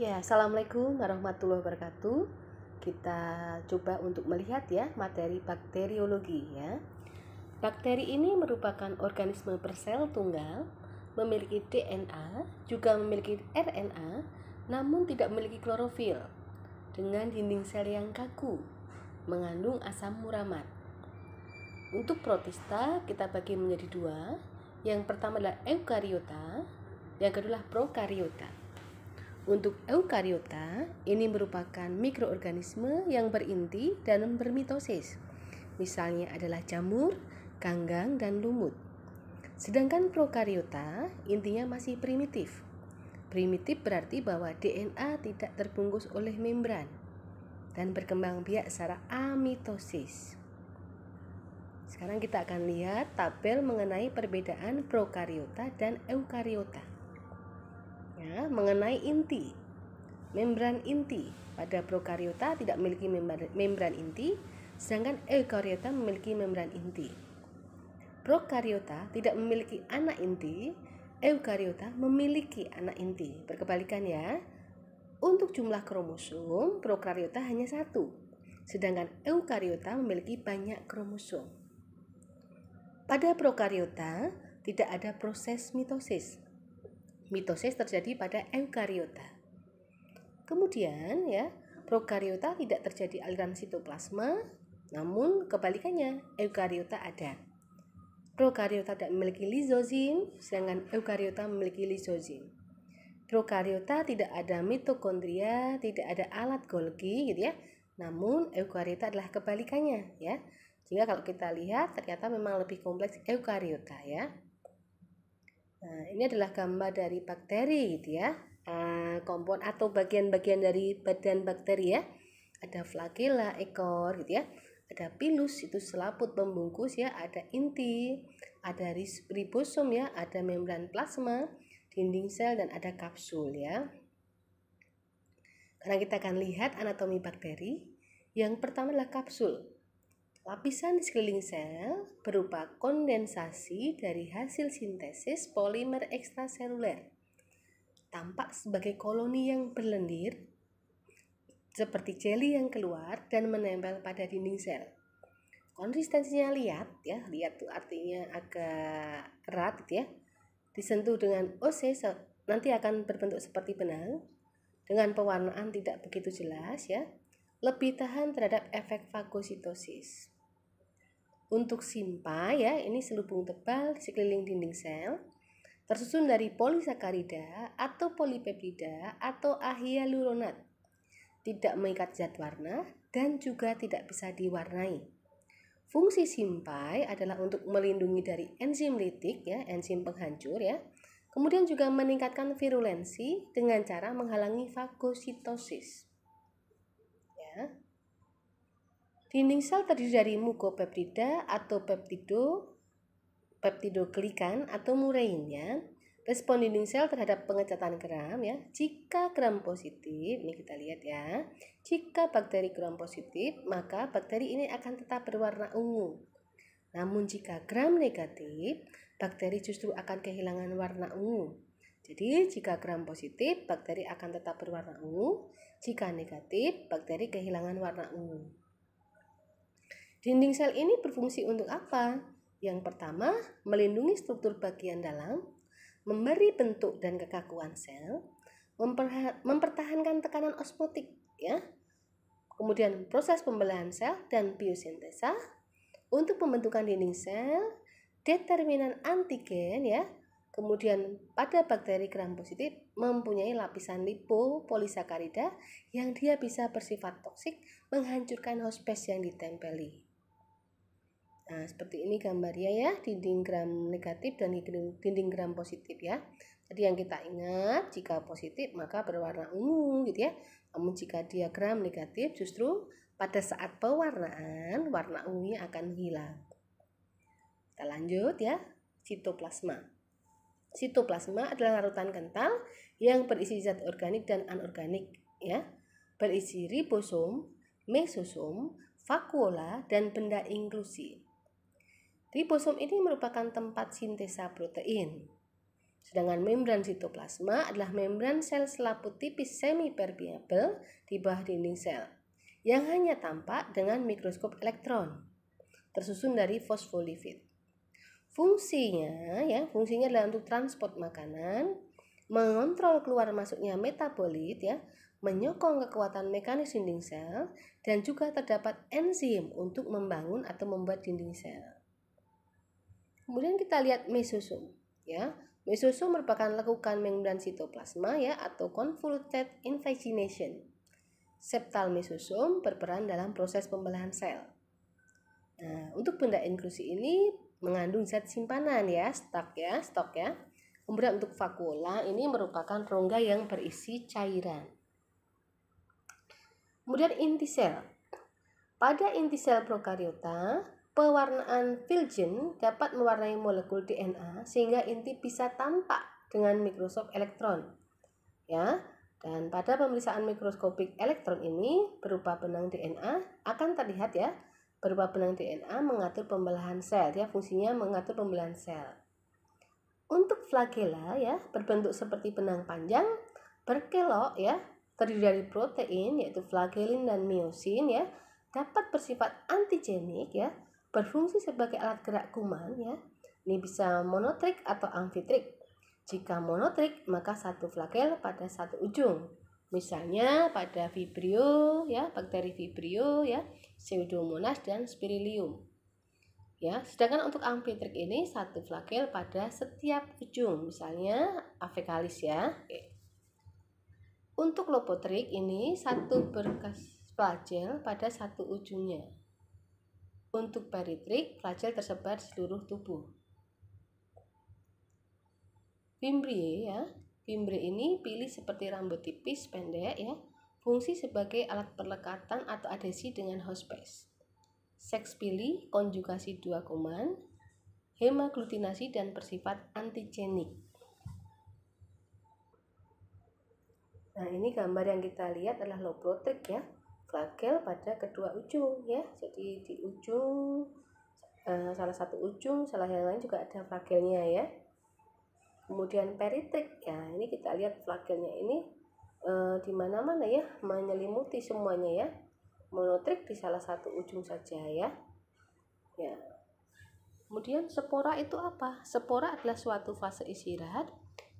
Ya, Assalamualaikum warahmatullahi wabarakatuh. Kita coba untuk melihat ya materi bakteriologi ya. Bakteri ini merupakan organisme bersel tunggal, memiliki DNA, juga memiliki RNA, namun tidak memiliki klorofil, dengan dinding sel yang kaku, mengandung asam muramat. Untuk protista kita bagi menjadi dua. Yang pertama adalah eukariota, yang kedua adalah prokariota. Untuk eukariota, ini merupakan mikroorganisme yang berinti dan bermitosis. Misalnya adalah jamur, ganggang, dan lumut. Sedangkan prokariota, intinya masih primitif. Primitif berarti bahwa DNA tidak terbungkus oleh membran dan berkembang biak secara amitosis. Sekarang kita akan lihat tabel mengenai perbedaan prokariota dan eukariota. Ya, mengenai inti, membran inti. Pada prokariota tidak memiliki membran inti, sedangkan eukariota memiliki membran inti. Prokariota tidak memiliki anak inti, eukariota memiliki anak inti. Berkebalikan ya. Untuk jumlah kromosom, prokariota hanya 1, sedangkan eukariota memiliki banyak kromosom. Pada prokariota tidak ada proses mitosis. Mitosis terjadi pada eukariota. Kemudian ya, prokariota tidak terjadi aliran sitoplasma, namun kebalikannya, eukariota ada. Prokariota tidak memiliki lisozim, sedangkan eukariota memiliki lisozim. Prokariota tidak ada mitokondria, tidak ada alat Golgi gitu ya. Namun eukariota adalah kebalikannya ya. Sehingga kalau kita lihat ternyata memang lebih kompleks eukariota ya. Nah, ini adalah gambar dari bakteri gitu ya. Kompon atau bagian-bagian dari badan bakteri ya. Ada flagella, ekor gitu ya. Ada pilus, itu selaput pembungkus ya. Ada inti, ada ribosom ya, ada membran plasma, dinding sel, dan ada kapsul ya. Sekarang kita akan lihat anatomi bakteri. Yang pertama adalah kapsul. Lapisan di sekeliling sel berupa kondensasi dari hasil sintesis polimer ekstraseluler. Tampak sebagai koloni yang berlendir seperti jeli yang keluar dan menempel pada dinding sel. Konsistensinya liat ya, liat itu artinya agak erat gitu ya. Disentuh dengan OC nanti akan berbentuk seperti benang dengan pewarnaan tidak begitu jelas ya. Lebih tahan terhadap efek fagositosis. Untuk simpa ya, ini selubung tebal di sekeliling dinding sel, tersusun dari polisakarida atau polipeptida atau ahyaluronat. Tidak mengikat zat warna dan juga tidak bisa diwarnai. Fungsi simpai adalah untuk melindungi dari enzim litik ya, enzim penghancur ya. Kemudian juga meningkatkan virulensi dengan cara menghalangi fagositosis. Ya. Dinding sel terdiri dari mukopeptida atau peptidoglikan atau murein ya. Respon dinding sel terhadap pengecatan gram ya. Jika gram positif, ini kita lihat ya. Jika bakteri gram positif, maka bakteri ini akan tetap berwarna ungu. Namun jika gram negatif, bakteri justru akan kehilangan warna ungu. Jadi jika gram positif, bakteri akan tetap berwarna ungu. Jika negatif, bakteri kehilangan warna ungu. Dinding sel ini berfungsi untuk apa? Yang pertama, melindungi struktur bagian dalam, memberi bentuk dan kekakuan sel, mempertahankan tekanan osmotik ya. Kemudian proses pembelahan sel dan biosintesa untuk pembentukan dinding sel, determinan antigen ya. Kemudian pada bakteri gram positif mempunyai lapisan lipopolisakarida yang dia bisa bersifat toksik, menghancurkan hospes yang ditempeli. Nah, seperti ini gambarnya ya, dinding gram negatif dan dinding gram positif ya. Jadi yang kita ingat, jika positif maka berwarna ungu gitu ya. Namun jika dia gram negatif justru pada saat pewarnaan warna ungunya akan hilang. Kita lanjut ya, sitoplasma. Sitoplasma adalah larutan kental yang berisi zat organik dan anorganik ya. Berisi ribosom, mesosom, vakuola, dan benda inklusi. Ribosom ini merupakan tempat sintesa protein. Sedangkan membran sitoplasma adalah membran sel selaput tipis semi-permeabel di bawah dinding sel yang hanya tampak dengan mikroskop elektron, tersusun dari fosfolipid. Fungsinya adalah untuk transport makanan, mengontrol keluar masuknya metabolit menyokong kekuatan mekanis dinding sel, dan juga terdapat enzim untuk membangun atau membuat dinding sel. Kemudian kita lihat mesosom Mesosom merupakan lekukan membran sitoplasma atau convoluted invagination. Septal mesosom berperan dalam proses pembelahan sel. Nah, untuk benda inklusi ini mengandung zat simpanan stok. Kemudian untuk vakuola ini merupakan rongga yang berisi cairan. Kemudian inti sel. Pada inti sel prokariota, pewarnaan Filgen dapat mewarnai molekul DNA sehingga inti bisa tampak dengan mikroskop elektron. Dan pada pemeriksaan mikroskopik elektron ini berupa benang DNA akan terlihat berupa benang DNA mengatur pembelahan sel, fungsinya mengatur pembelahan sel. Untuk flagella berbentuk seperti benang panjang, berkelok terdiri dari protein yaitu flagellin dan myosin dapat bersifat antigenik berfungsi sebagai alat gerak kuman Ini bisa monotrik atau amfitrik. Jika monotrik maka satu flagel pada satu ujung. Misalnya pada Vibrio bakteri Vibrio Pseudomonas dan Spirillum. Sedangkan untuk amfitrik ini satu flagel pada setiap ujung, misalnya Avecalis Untuk lopotrik ini satu berkas flagel pada satu ujungnya. Untuk peritrik, flagel tersebar di seluruh tubuh. Fimbrie Fimbrie ini pilih seperti rambut tipis pendek fungsi sebagai alat perlekatan atau adhesi dengan hospes. Seks pilih, konjugasi dua kuman, hemaglutinasi dan bersifat antigenik. Nah, ini gambar yang kita lihat adalah lopotrik flagel pada kedua ujung Jadi di ujung salah satu ujung, salah yang lain juga ada flagelnya Kemudian peritrik ini kita lihat flagelnya ini di mana-mana menyelimuti semuanya Monotrik di salah satu ujung saja Kemudian spora itu apa? Spora adalah suatu fase istirahat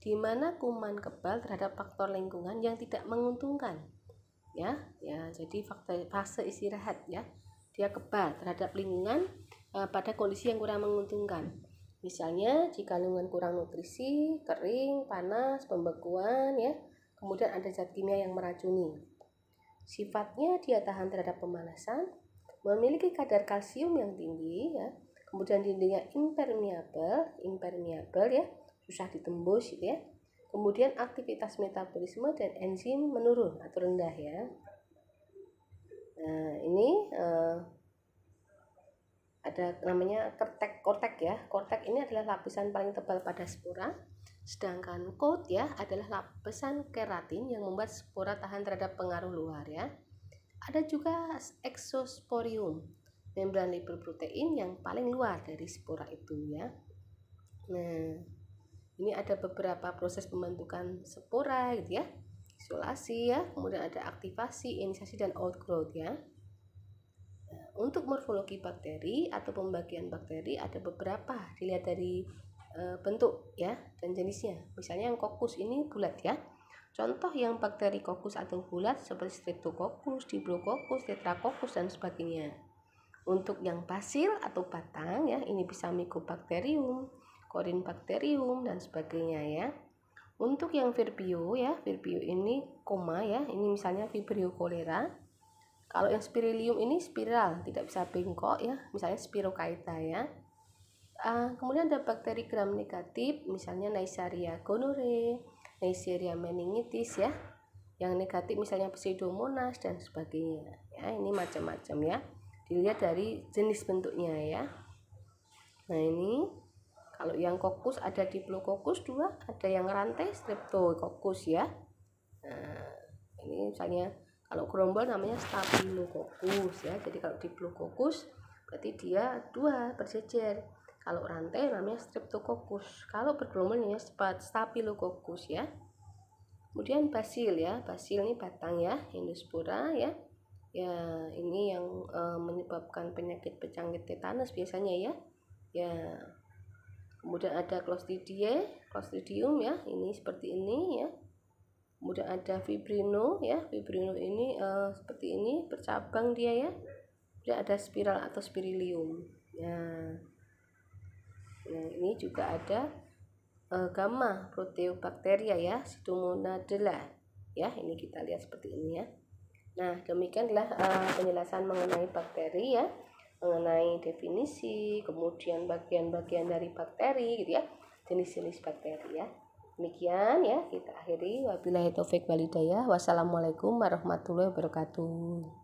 di mana kuman kebal terhadap faktor lingkungan yang tidak menguntungkan. Jadi fase istirahat dia kebal terhadap lingkungan pada kondisi yang kurang menguntungkan. Misalnya jika lingkungan kurang nutrisi, kering, panas, pembekuan kemudian ada zat kimia yang meracuni. Sifatnya dia tahan terhadap pemanasan, memiliki kadar kalsium yang tinggi kemudian dindingnya impermeabel susah ditembus Kemudian aktivitas metabolisme dan enzim menurun atau rendah Nah, ini ada namanya kortek Kortek ini adalah lapisan paling tebal pada spora. Sedangkan coat adalah lapisan keratin yang membuat spora tahan terhadap pengaruh luar Ada juga exosporium, membran lipoprotein yang paling luar dari spora itu Nah, ini ada beberapa proses pembentukan spora isolasi kemudian ada aktivasi, inisiasi dan outgrowth Nah, untuk morfologi bakteri atau pembagian bakteri ada beberapa, dilihat dari bentuk dan jenisnya. Misalnya yang kokus ini bulat Contoh yang bakteri kokus atau bulat seperti Streptococcus, Diplococcus, Tetracoccus dan sebagainya. Untuk yang basil atau batang ini bisa Mycobacterium, Corynebacterium dan sebagainya Untuk yang Vibrio Vibrio ini koma ini misalnya Vibrio cholera. Kalau yang Spirillum ini spiral, tidak bisa bengkok misalnya Spirochaeta Kemudian ada bakteri gram negatif, misalnya Neisseria gonorrhoeae, Neisseria meningitis Yang negatif misalnya Pseudomonas dan sebagainya Ini macam-macam dilihat dari jenis bentuknya Nah, ini kalau yang kokus ada Diplococcus 2, ada yang rantai Streptococcus Nah, ini misalnya kalau gerombol namanya Staphylococcus Jadi kalau Diplococcus berarti dia 2 berjejer. Kalau rantai namanya Streptococcus. Kalau bergelombang namanya Staphylococcus ya. Kemudian basil ya. Basil ini batang ya, Endospora ya. Ya, ini yang menyebabkan penyakit penyakit tetanus biasanya ya. Ya. Kemudian ada Clostridium ya. Ini seperti ini ya. Kemudian ada Vibrino ya. Vibrino ini seperti ini, bercabang dia ya. Kemudian ada spiral atau spirilium. Nah, ini juga ada gamma proteobacteria ya, Pseudomonadella ya. Ini kita lihat seperti ini ya. Nah, demikianlah penjelasan mengenai bakteri ya, mengenai definisi, kemudian bagian-bagian dari bakteri gitu ya, jenis-jenis bakteri ya. Demikian ya, kita akhiri. Wabillahi taufik walhidayah. Wassalamualaikum warahmatullahi wabarakatuh.